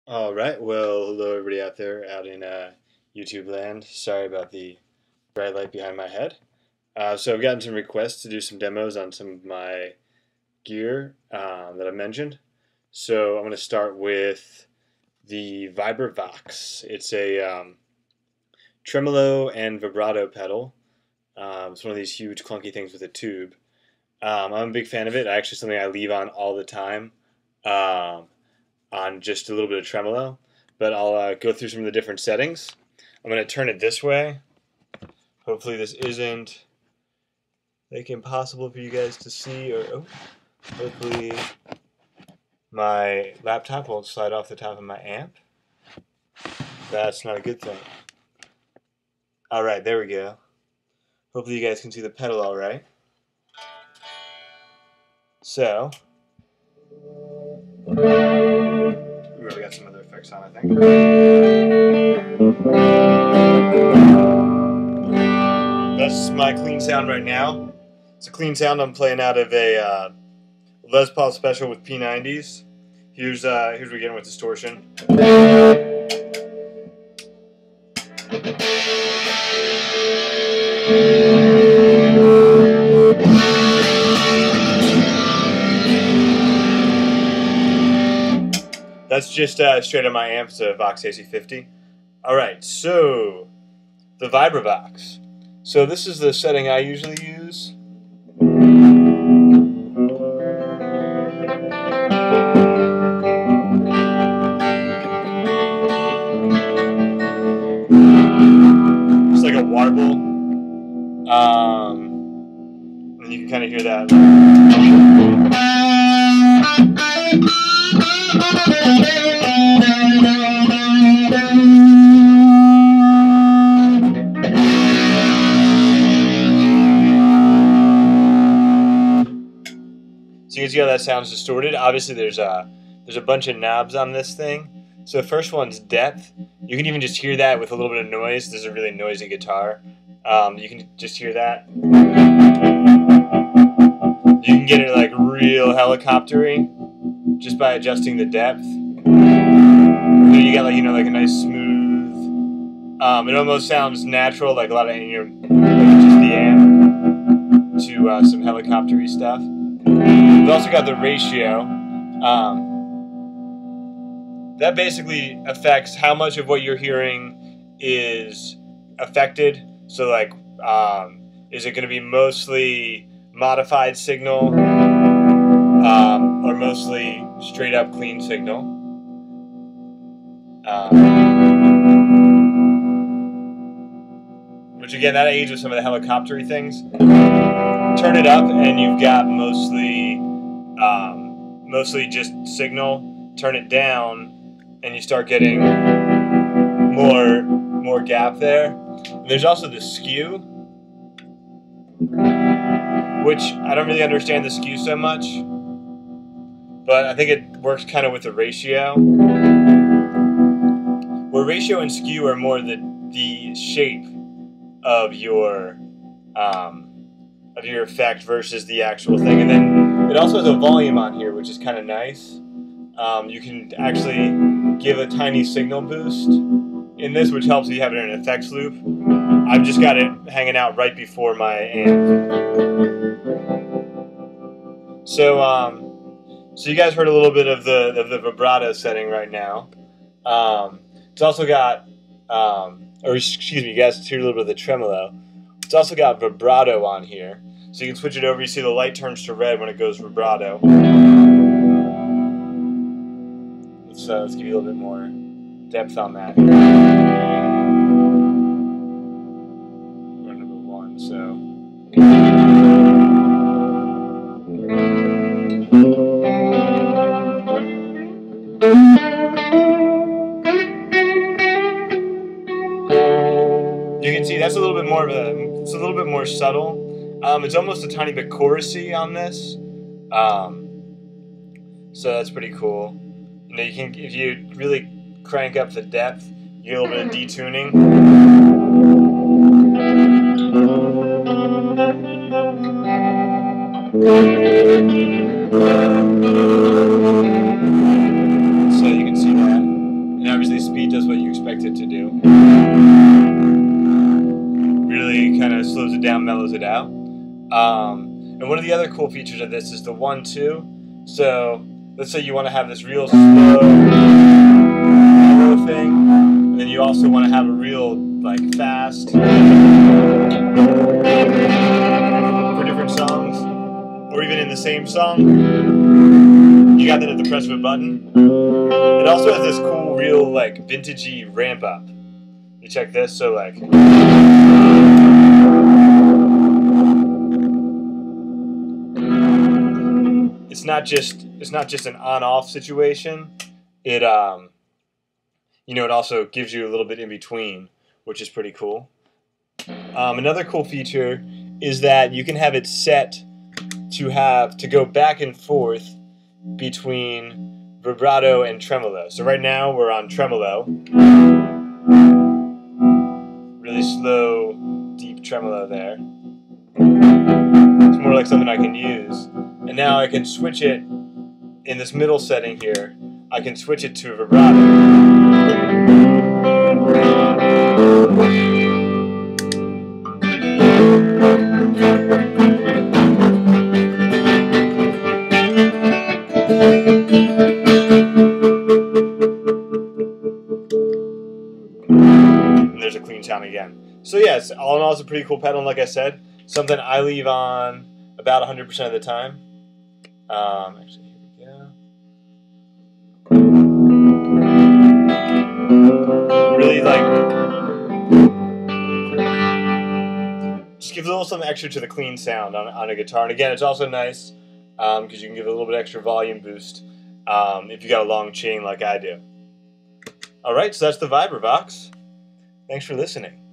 All right, well, hello everybody out there out in YouTube land. Sorry about the bright light behind my head. So I've gotten some requests to do some demos on some of my gear that I mentioned. So I'm going to start with the VibraVOX. It's a tremolo and vibrato pedal. It's one of these huge clunky things with a tube. I'm a big fan of it. Actually, something I leave on all the time. On just a little bit of tremolo, but I'll go through some of the different settings. I'm going to turn it this way. Hopefully this isn't like impossible for you guys to see, or hopefully my laptop won't slide off the top of my amp. That's not a good thing. Alright, there we go. Hopefully you guys can see the pedal alright. So we already got some other effects on, I think. That's my clean sound right now. It's a clean sound I'm playing out of a Les Paul Special with P90s. Here's what we're getting with distortion. That's just straight on my amp. It's a Vox AC50. Alright, so the VibraVOX. So this is the setting I usually use. It's like a warble. And you can kind of hear that. So you can see how that sounds distorted. Obviously there's a bunch of knobs on this thing. So the first one's depth. You can even just hear that with a little bit of noise. This is a really noisy guitar. You can just hear that. You can get it like real helicoptery just by adjusting the depth. And then you get like, like a nice smooth. It almost sounds natural, like a lot of like just the amp to some helicoptery stuff. We've also got the ratio. That basically affects how much of what you're hearing is affected. So like, is it going to be mostly modified signal or mostly straight up clean signal? Which again, that aids with some of the helicoptery things. Turn it up and you've got mostly just signal. Turn it down and you start getting more gap there. And there's also the skew, which I don't really understand the skew so much, but I think it works kind of with the ratio. Where ratio and skew are more the shape of your effect versus the actual thing. And then it also has a volume on here, which is kind of nice. You can actually give a tiny signal boost in this, which helps you have it in an effects loop. I've just got it hanging out right before my amp. So you guys heard a little bit of the vibrato setting right now. It's also got, or excuse me, you guys heard a little bit of the tremolo. It's also got vibrato on here. So you can switch it over. You see the light turns to red when it goes vibrato. Let's give you a little bit more depth on that. We're number one, so. You can see that's a little bit more of it's a little bit more subtle. It's almost a tiny bit chorusy on this. So that's pretty cool. You can, if you really crank up the depth, you get a little bit of detuning. So you can see that. beat does what you expect it to do. Really kind of slows it down, mellows it out. And one of the other cool features of this is the 1-2. So let's say you want to have this real slow thing, and then you also want to have a real like fast for different songs, or even in the same song. You got that at the press of a button. It also has this cool, real like vintagey ramp up. You check this, so like. It's not just an on-off situation. It it also gives you a little bit in between, which is pretty cool. Another cool feature is that you can have it set to go back and forth between vibrato and tremolo. So right now we're on tremolo, really slow, deep tremolo there. It's more like something I can use. And now I can switch it in this middle setting here. I can switch it to vibrato. And there's a clean sound again. So yes, all in all, it's a pretty cool pedal. And like I said, something I leave on about 100% of the time. Actually, here we go. Really just gives a little something extra to the clean sound on a guitar. And again, it's also nice because you can give it a little bit extra volume boost if you got a long chain like I do. All right, so that's the VibraVOX. Thanks for listening.